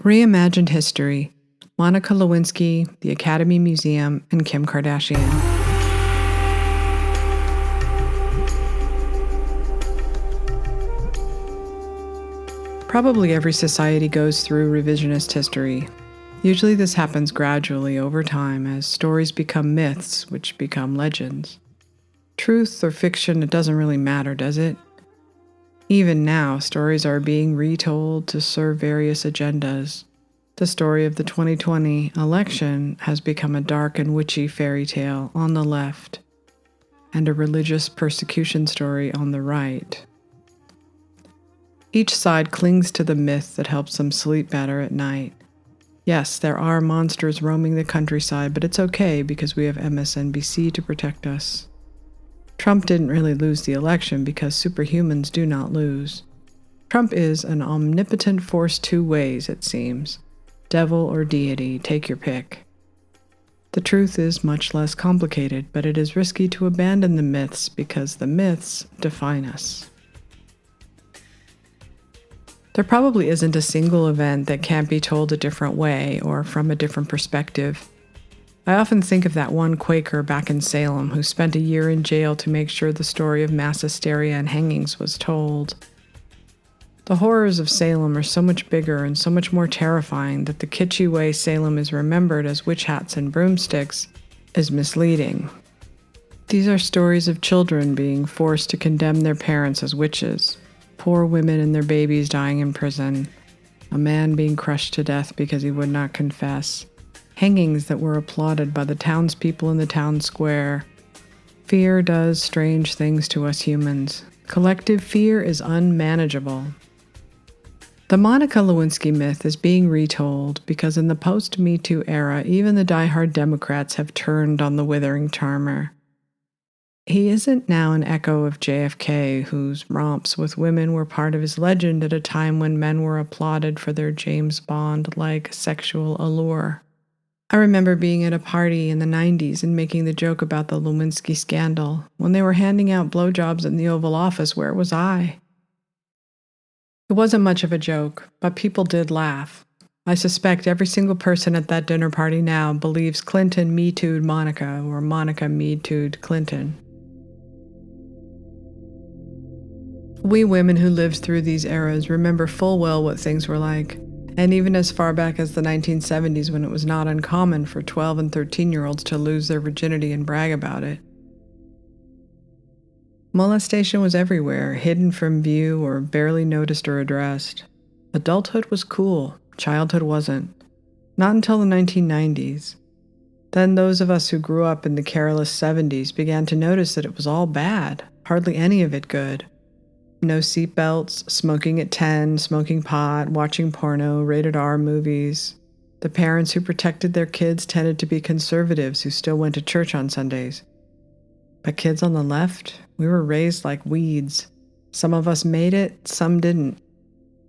Reimagined History, Monica Lewinsky, the Academy Museum, and Kim Kardashian. Probably every society goes through revisionist history. Usually this happens gradually over time as stories become myths, which become legends. Truth or fiction, it doesn't really matter, does it? Even now, stories are being retold to serve various agendas. The story of the 2020 election has become a dark and witchy fairy tale on the left, and a religious persecution story on the right. Each side clings to the myth that helps them sleep better at night. Yes, there are monsters roaming the countryside, but it's okay because we have MSNBC to protect us. Trump didn't really lose the election because superhumans do not lose. Trump is an omnipotent force two ways, it seems. Devil or deity, take your pick. The truth is much less complicated, but it is risky to abandon the myths because the myths define us. There probably isn't a single event that can't be told a different way or from a different perspective. I often think of that one Quaker back in Salem who spent a year in jail to make sure the story of mass hysteria and hangings was told. The horrors of Salem are so much bigger and so much more terrifying that the kitschy way Salem is remembered as witch hats and broomsticks is misleading. These are stories of children being forced to condemn their parents as witches, poor women and their babies dying in prison, a man being crushed to death because he would not confess, hangings that were applauded by the townspeople in the town square. Fear does strange things to us humans. Collective fear is unmanageable. The Monica Lewinsky myth is being retold because in the post-Me Too era, even the die-hard Democrats have turned on the withering charmer. He isn't now an echo of JFK, whose romps with women were part of his legend at a time when men were applauded for their James Bond-like sexual allure. I remember being at a party in the 90s and making the joke about the Lewinsky scandal. When they were handing out blowjobs in the Oval Office, where was I? It wasn't much of a joke, but people did laugh. I suspect every single person at that dinner party now believes Clinton Me Too'd Monica or Monica Me Too'd Clinton. We women who lived through these eras remember full well what things were like. And even as far back as the 1970s when it was not uncommon for 12 and 13-year-olds to lose their virginity and brag about it. Molestation was everywhere, hidden from view or barely noticed or addressed. Adulthood was cool, childhood wasn't. Not until the 1990s. Then those of us who grew up in the careless 70s began to notice that it was all bad, hardly any of it good. No seatbelts, smoking at 10, smoking pot, watching porno, rated R movies. The parents who protected their kids tended to be conservatives who still went to church on Sundays. But kids on the left, we were raised like weeds. Some of us made it, some didn't.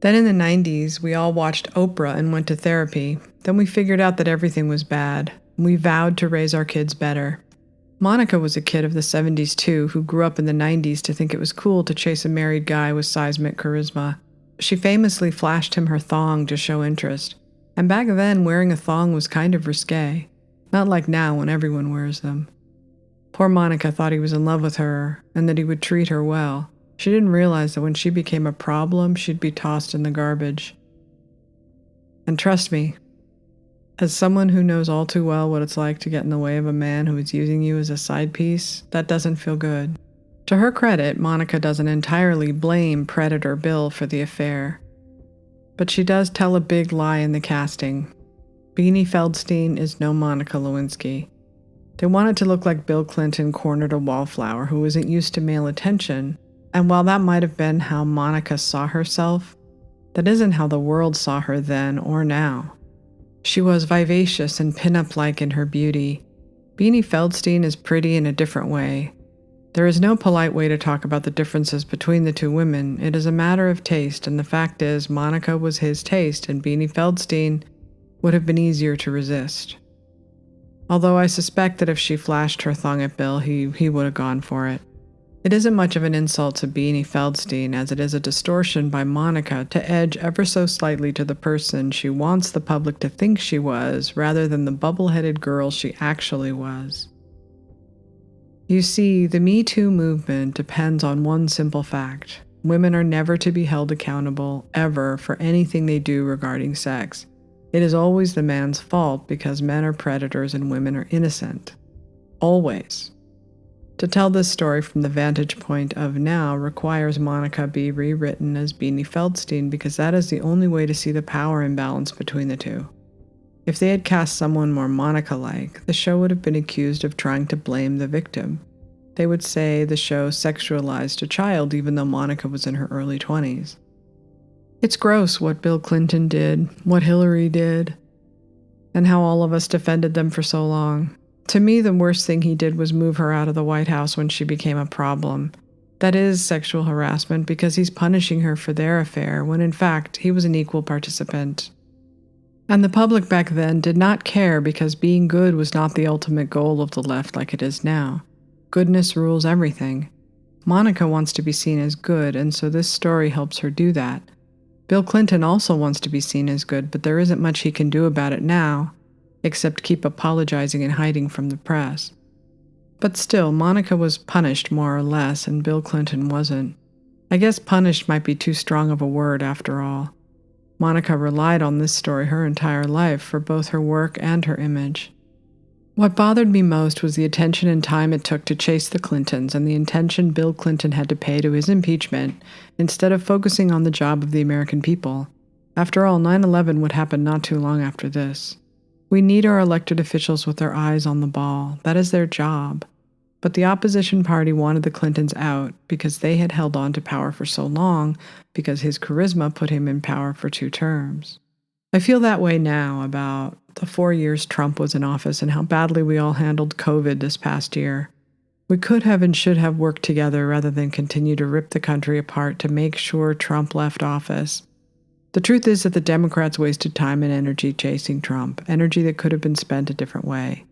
Then in the 90s, we all watched Oprah and went to therapy. Then we figured out that everything was bad. We vowed to raise our kids better. Monica was a kid of the 70s too, who grew up in the 90s to think it was cool to chase a married guy with seismic charisma. She famously flashed him her thong to show interest. And back then, wearing a thong was kind of risque. Not like now when everyone wears them. Poor Monica thought he was in love with her and that he would treat her well. She didn't realize that when she became a problem, she'd be tossed in the garbage. And trust me, as someone who knows all too well what it's like to get in the way of a man who is using you as a side piece, that doesn't feel good. To her credit, Monica doesn't entirely blame Predator Bill for the affair. But she does tell a big lie in the casting. Beanie Feldstein is no Monica Lewinsky. They wanted to look like Bill Clinton cornered a wallflower who wasn't used to male attention, and while that might have been how Monica saw herself, that isn't how the world saw her then or now. She was vivacious and pin-up-like in her beauty. Beanie Feldstein is pretty in a different way. There is no polite way to talk about the differences between the two women. It is a matter of taste, and the fact is Monica was his taste, and Beanie Feldstein would have been easier to resist. Although I suspect that if she flashed her thong at Bill, he would have gone for it. It isn't much of an insult to Beanie Feldstein as it is a distortion by Monica to edge ever so slightly to the person she wants the public to think she was rather than the bubble-headed girl she actually was. You see, the Me Too movement depends on one simple fact. Women are never to be held accountable, ever, for anything they do regarding sex. It is always the man's fault because men are predators and women are innocent. Always. To tell this story from the vantage point of now requires Monica be rewritten as Beanie Feldstein because that is the only way to see the power imbalance between the two. If they had cast someone more Monica-like, the show would have been accused of trying to blame the victim. They would say the show sexualized a child even though Monica was in her early 20s. It's gross what Bill Clinton did, what Hillary did, and how all of us defended them for so long. To me, the worst thing he did was move her out of the White House when she became a problem. That is sexual harassment because he's punishing her for their affair when in fact he was an equal participant. And the public back then did not care because being good was not the ultimate goal of the left like it is now. Goodness rules everything. Monica wants to be seen as good, and so this story helps her do that. Bill Clinton also wants to be seen as good, but there isn't much he can do about it now, except keep apologizing and hiding from the press. But still, Monica was punished more or less, and Bill Clinton wasn't. I guess punished might be too strong of a word after all. Monica relied on this story her entire life for both her work and her image. What bothered me most was the attention and time it took to chase the Clintons and the attention Bill Clinton had to pay to his impeachment instead of focusing on the job of the American people. After all, 9/11 would happen not too long after this. We need our elected officials with their eyes on the ball. That is their job. But the opposition party wanted the Clintons out because they had held on to power for so long because his charisma put him in power for 2 terms. I feel that way now about the 4 years Trump was in office and how badly we all handled COVID this past year. We could have and should have worked together rather than continue to rip the country apart to make sure Trump left office. The truth is that the Democrats wasted time and energy chasing Trump, energy that could have been spent a different way.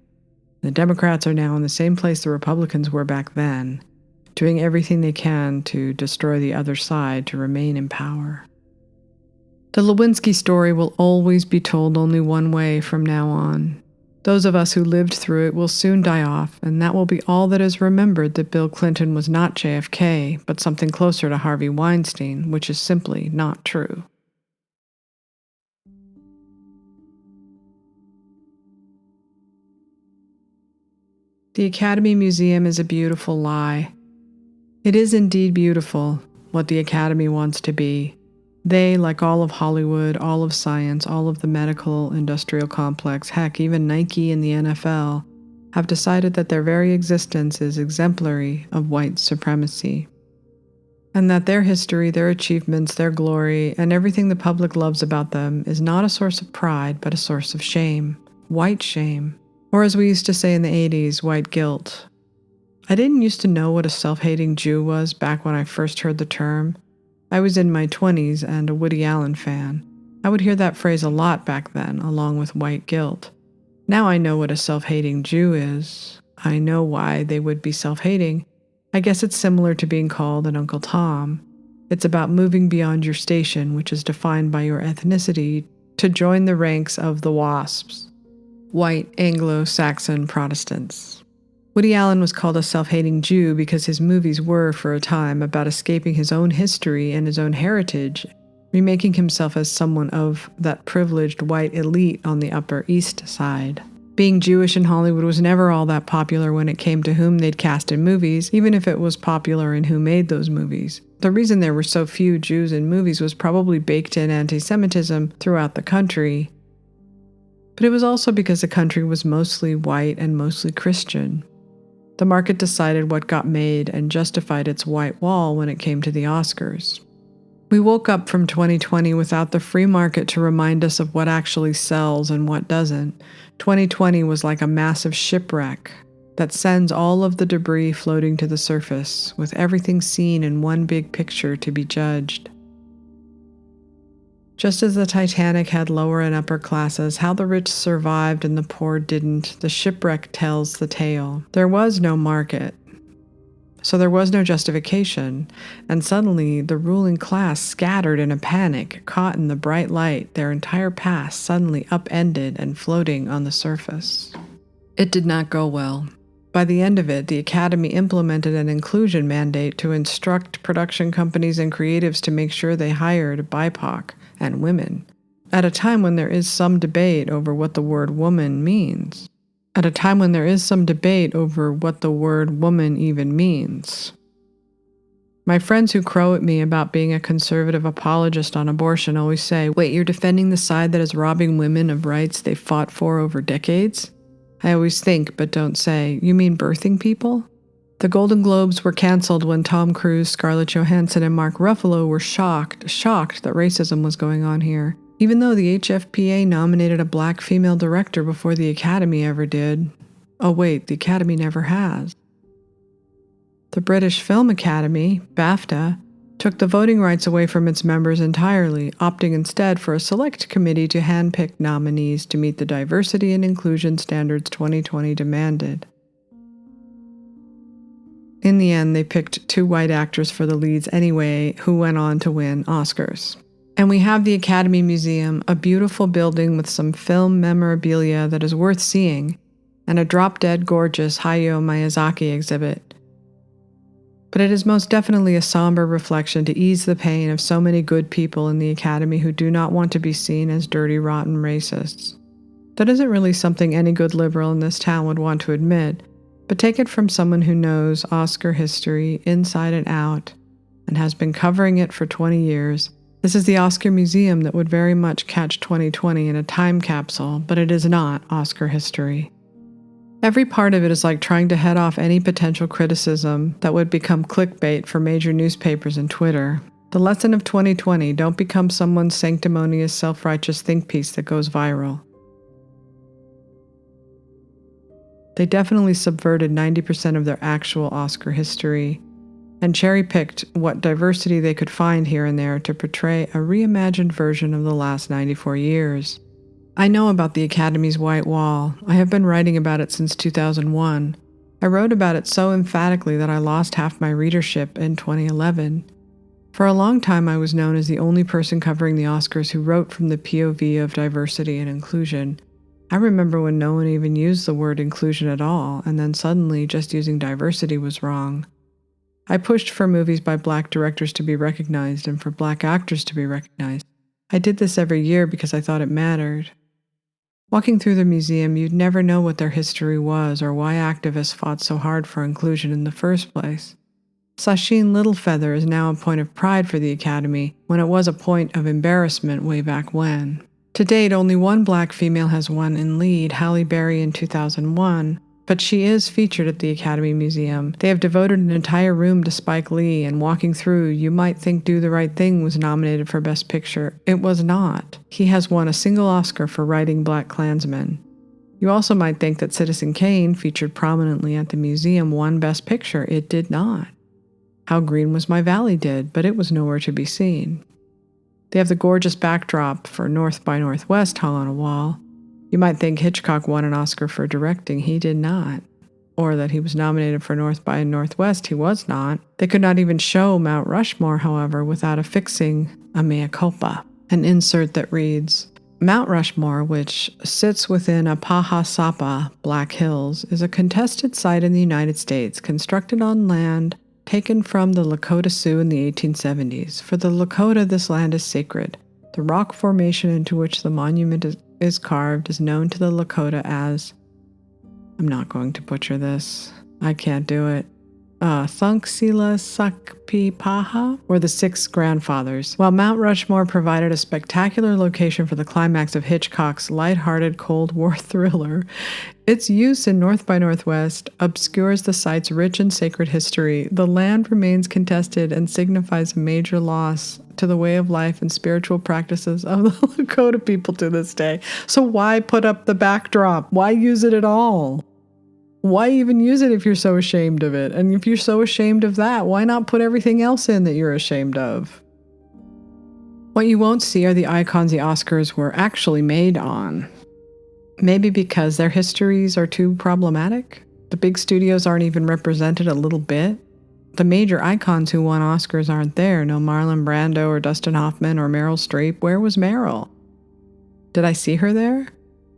The Democrats are now in the same place the Republicans were back then, doing everything they can to destroy the other side to remain in power. The Lewinsky story will always be told only one way from now on. Those of us who lived through it will soon die off, and that will be all that is remembered that Bill Clinton was not JFK, but something closer to Harvey Weinstein, which is simply not true. The Academy Museum is a beautiful lie. It is indeed beautiful, what the Academy wants to be. They, like all of Hollywood, all of science, all of the medical industrial complex, heck, even Nike and the NFL, have decided that their very existence is exemplary of white supremacy. And that their history, their achievements, their glory, and everything the public loves about them is not a source of pride, but a source of shame. White shame. Or as we used to say in the 80s, white guilt. I didn't used to know what a self-hating Jew was back when I first heard the term. I was in my 20s and a Woody Allen fan. I would hear that phrase a lot back then, along with white guilt. Now I know what a self-hating Jew is. I know why they would be self-hating. I guess it's similar to being called an Uncle Tom. It's about moving beyond your station, which is defined by your ethnicity, to join the ranks of the WASPs. White Anglo-Saxon Protestants. Woody Allen was called a self-hating Jew because his movies were, for a time, about escaping his own history and his own heritage, remaking himself as someone of that privileged white elite on the Upper East Side. Being Jewish in Hollywood was never all that popular when it came to whom they'd cast in movies, even if it was popular in who made those movies. The reason there were so few Jews in movies was probably baked-in anti-Semitism throughout the country, but it was also because the country was mostly white and mostly Christian. The market decided what got made and justified its white wall when it came to the Oscars. We woke up from 2020 without the free market to remind us of what actually sells and what doesn't. 2020 was like a massive shipwreck that sends all of the debris floating to the surface, with everything seen in one big picture to be judged. Just as the Titanic had lower and upper classes, how the rich survived and the poor didn't, the shipwreck tells the tale. There was no market. so there was no justification, and suddenly the ruling class scattered in a panic, caught in the bright light, their entire past suddenly upended and floating on the surface. It did not go well. By the end of it, the Academy implemented an inclusion mandate to instruct production companies and creatives to make sure they hired BIPOC and women, at a time when there is some debate over what the word woman means. At a time when there is some debate over what the word woman even means. My friends who crow at me about being a conservative apologist on abortion always say, "Wait, you're defending the side that is robbing women of rights they've fought for over decades?" I always think, but don't say, "You mean birthing people?" The Golden Globes were canceled when Tom Cruise, Scarlett Johansson, and Mark Ruffalo were shocked that racism was going on here. Even though the HFPA nominated a black female director before the Academy ever did. Oh wait, the Academy never has. The British Film Academy, BAFTA, took the voting rights away from its members entirely, opting instead for a select committee to handpick nominees to meet the diversity and inclusion standards 2020 demanded. In the end, they picked 2 white actors for the leads anyway, who went on to win Oscars. And we have the Academy Museum, a beautiful building with some film memorabilia that is worth seeing, and a drop-dead gorgeous Hayao Miyazaki exhibit. But it is most definitely a somber reflection to ease the pain of so many good people in the Academy who do not want to be seen as dirty, rotten racists. That isn't really something any good liberal in this town would want to admit, but take it from someone who knows Oscar history inside and out, and has been covering it for 20 years. This is the Oscar Museum that would very much catch 2020 in a time capsule, but it is not Oscar history. Every part of it is like trying to head off any potential criticism that would become clickbait for major newspapers and Twitter. The lesson of 2020, don't become someone's sanctimonious, self-righteous think piece that goes viral. They definitely subverted 90% of their actual Oscar history, and cherry-picked what diversity they could find here and there to portray a reimagined version of the last 94 years. I know about the Academy's White Wall. I have been writing about it since 2001. I wrote about it so emphatically that I lost half my readership in 2011. For a long time, I was known as the only person covering the Oscars who wrote from the POV of diversity and inclusion. I remember when no one even used the word inclusion at all, and then suddenly just using diversity was wrong. I pushed for movies by black directors to be recognized and for black actors to be recognized. I did this every year because I thought it mattered. Walking through the museum, you'd never know what their history was or why activists fought so hard for inclusion in the first place. Sacheen Littlefeather is now a point of pride for the Academy, when it was a point of embarrassment way back when. To date, only one black female has won in lead, Halle Berry in 2001, but she is featured at the Academy Museum. They have devoted an entire room to Spike Lee, and walking through, you might think Do the Right Thing was nominated for Best Picture. It was not. He has won a single Oscar for writing Black Klansmen. You also might think that Citizen Kane, featured prominently at the museum, won Best Picture. It did not. How Green Was My Valley did, but it was nowhere to be seen. They have the gorgeous backdrop for North by Northwest hung on a wall. You might think Hitchcock won an Oscar for directing. He did not. Or that he was nominated for North by Northwest. He was not. They could not even show Mount Rushmore, however, without affixing a mea culpa, an insert that reads, Mount Rushmore, which sits within Apahasapa, Black Hills, is a contested site in the United States, constructed on land taken from the Lakota Sioux in the 1870s. For the Lakota, this land is sacred. The rock formation into which the monument is carved is known to the Lakota as, I'm not going to butcher this, I can't do it, Thunksila Sakpipaha, or the Six Grandfathers. While Mount Rushmore provided a spectacular location for the climax of Hitchcock's lighthearted Cold War thriller, its use in North by Northwest obscures the site's rich and sacred history. The land remains contested and signifies a major loss to the way of life and spiritual practices of the Lakota people to this day. So why put up the backdrop? Why use it at all? Why even use it if you're so ashamed of it? And if you're so ashamed of that, why not put everything else in that you're ashamed of? What you won't see are the icons the Oscars were actually made on. Maybe because their histories are too problematic? The big studios aren't even represented a little bit? The major icons who won Oscars aren't there. No Marlon Brando or Dustin Hoffman or Meryl Streep. Where was Meryl? Did I see her there?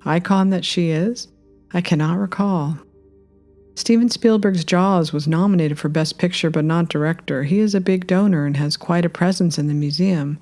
Icon that she is? I cannot recall. Steven Spielberg's Jaws was nominated for Best Picture but not Director. He is a big donor and has quite a presence in the museum.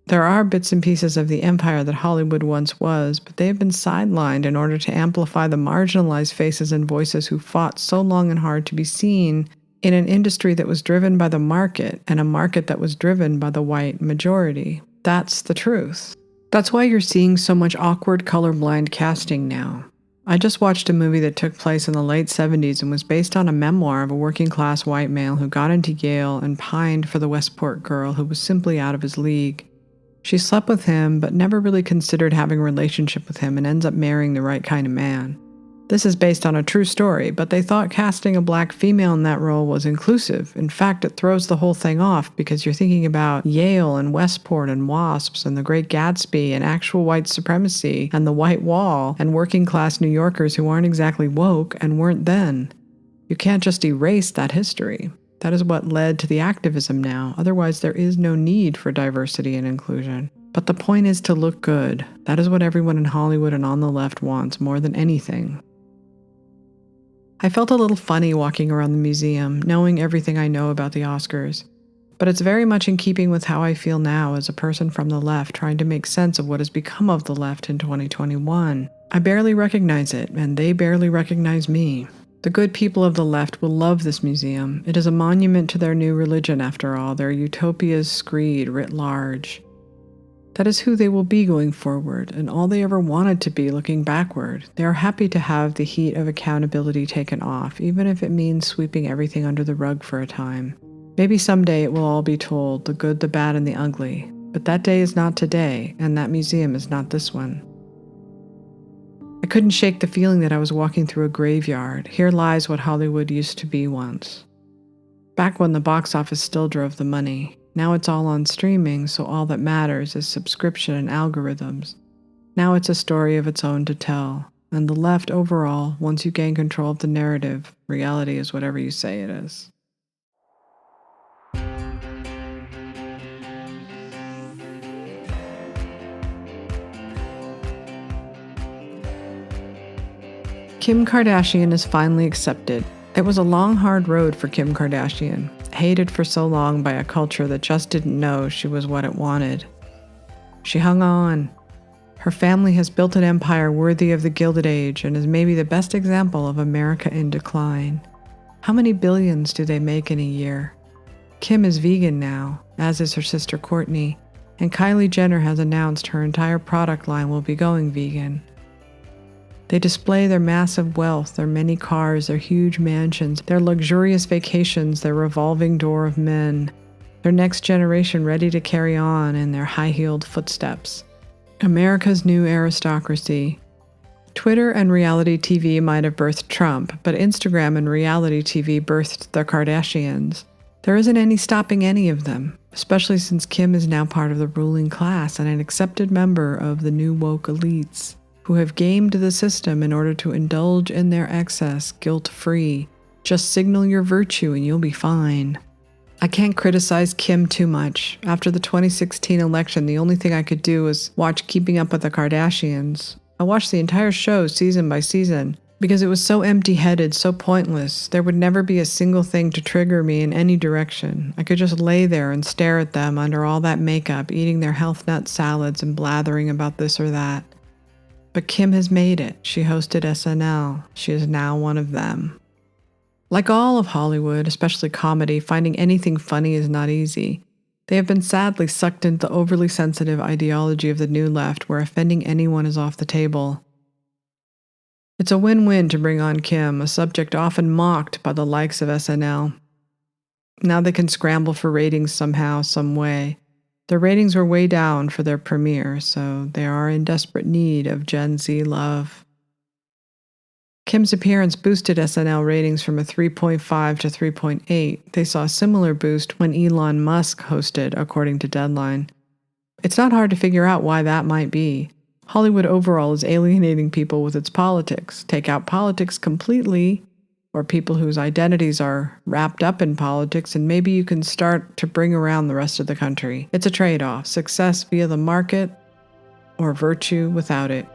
There are bits and pieces of the empire that Hollywood once was, but they have been sidelined in order to amplify the marginalized faces and voices who fought so long and hard to be seen in an industry that was driven by the market and a market that was driven by the white majority. That's the truth. That's why you're seeing so much awkward colorblind casting now. I just watched a movie that took place in the late 70s and was based on a memoir of a working-class white male who got into Yale and pined for the Westport girl who was simply out of his league. She slept with him, but never really considered having a relationship with him and ends up marrying the right kind of man. This is based on a true story, but they thought casting a black female in that role was inclusive. In fact, it throws the whole thing off because you're thinking about Yale and Westport and WASPs and the Great Gatsby and actual white supremacy and the White Wall and working-class New Yorkers who aren't exactly woke and weren't then. You can't just erase that history. That is what led to the activism now. Otherwise, there is no need for diversity and inclusion. But the point is to look good. That is what everyone in Hollywood and on the left wants more than anything. I felt a little funny walking around the museum, knowing everything I know about the Oscars. But it's very much in keeping with how I feel now as a person from the left trying to make sense of what has become of the left in 2021. I barely recognize it, and they barely recognize me. The good people of the left will love this museum. It is a monument to their new religion, after all, their utopia's screed writ large. That is who they will be going forward, and all they ever wanted to be looking backward. They are happy to have the heat of accountability taken off, even if it means sweeping everything under the rug for a time. Maybe someday it will all be told, the good, the bad, and the ugly. But that day is not today, and that museum is not this one. I couldn't shake the feeling that I was walking through a graveyard. Here lies what Hollywood used to be once. Back when the box office still drove the money. Now it's all on streaming, so all that matters is subscription and algorithms. Now it's a story of its own to tell. And the left overall, once you gain control of the narrative, reality is whatever you say it is. Kim Kardashian is finally accepted. It was a long, hard road for Kim Kardashian, hated for so long by a culture that just didn't know she was what it wanted. She hung on. Her family has built an empire worthy of the Gilded Age and is maybe the best example of America in decline. How many billions do they make in a year? Kim is vegan now, as is her sister Kourtney, and Kylie Jenner has announced her entire product line will be going vegan. They display their massive wealth, their many cars, their huge mansions, their luxurious vacations, their revolving door of men, their next generation ready to carry on in their high-heeled footsteps. America's new aristocracy. Twitter and reality TV might have birthed Trump, but Instagram and reality TV birthed the Kardashians. There isn't any stopping any of them, especially since Kim is now part of the ruling class and an accepted member of the new woke elites, who have gamed the system in order to indulge in their excess, guilt-free. Just signal your virtue and you'll be fine. I can't criticize Kim too much. After the 2016 election, the only thing I could do was watch Keeping Up with the Kardashians. I watched the entire show season by season because it was so empty-headed, so pointless. There would never be a single thing to trigger me in any direction. I could just lay there and stare at them under all that makeup, eating their health nut salads and blathering about this or that. But Kim has made it. She hosted SNL. She is now one of them. Like all of Hollywood, especially comedy, finding anything funny is not easy. They have been sadly sucked into the overly sensitive ideology of the new left, where offending anyone is off the table. It's a win-win to bring on Kim, a subject often mocked by the likes of SNL. Now they can scramble for ratings somehow, some way. Their ratings were way down for their premiere, so they are in desperate need of Gen Z love. Kim's appearance boosted SNL ratings from a 3.5 to 3.8. They saw a similar boost when Elon Musk hosted, according to Deadline. It's not hard to figure out why that might be. Hollywood overall is alienating people with its politics. Take out politics completely, or people whose identities are wrapped up in politics, and maybe you can start to bring around the rest of the country. It's a trade-off: success via the market or virtue without it.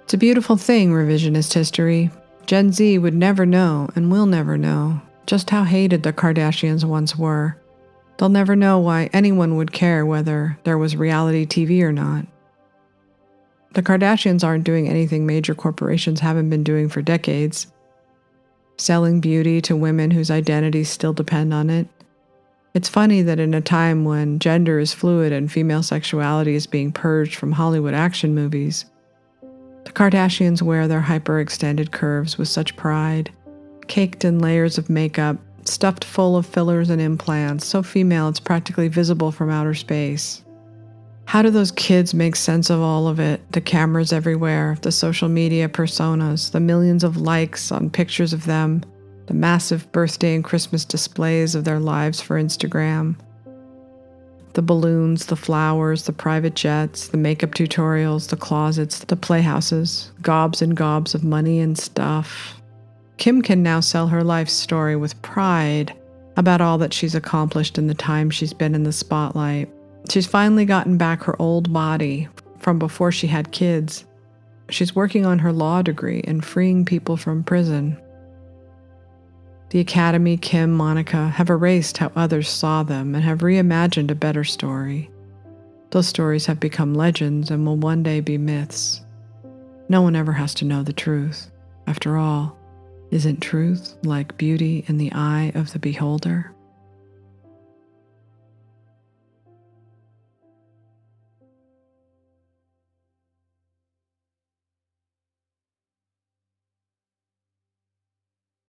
It's a beautiful thing, revisionist history. Gen Z would never know, and will never know, just how hated the Kardashians once were. They'll never know why anyone would care whether there was reality TV or not. The Kardashians aren't doing anything major corporations haven't been doing for decades: selling beauty to women whose identities still depend on it. It's funny that in a time when gender is fluid and female sexuality is being purged from Hollywood action movies, the Kardashians wear their hyper-extended curves with such pride, caked in layers of makeup, stuffed full of fillers and implants, so female it's practically visible from outer space. How do those kids make sense of all of it? The cameras everywhere, the social media personas, the millions of likes on pictures of them, the massive birthday and Christmas displays of their lives for Instagram, the balloons, the flowers, the private jets, the makeup tutorials, the closets, the playhouses, gobs and gobs of money and stuff. Kim can now sell her life story with pride about all that she's accomplished in the time she's been in the spotlight. She's finally gotten back her old body from before she had kids. She's working on her law degree and freeing people from prison. The Academy, Kim, Monica have erased how others saw them and have reimagined a better story. Those stories have become legends and will one day be myths. No one ever has to know the truth. After all, isn't truth like beauty in the eye of the beholder?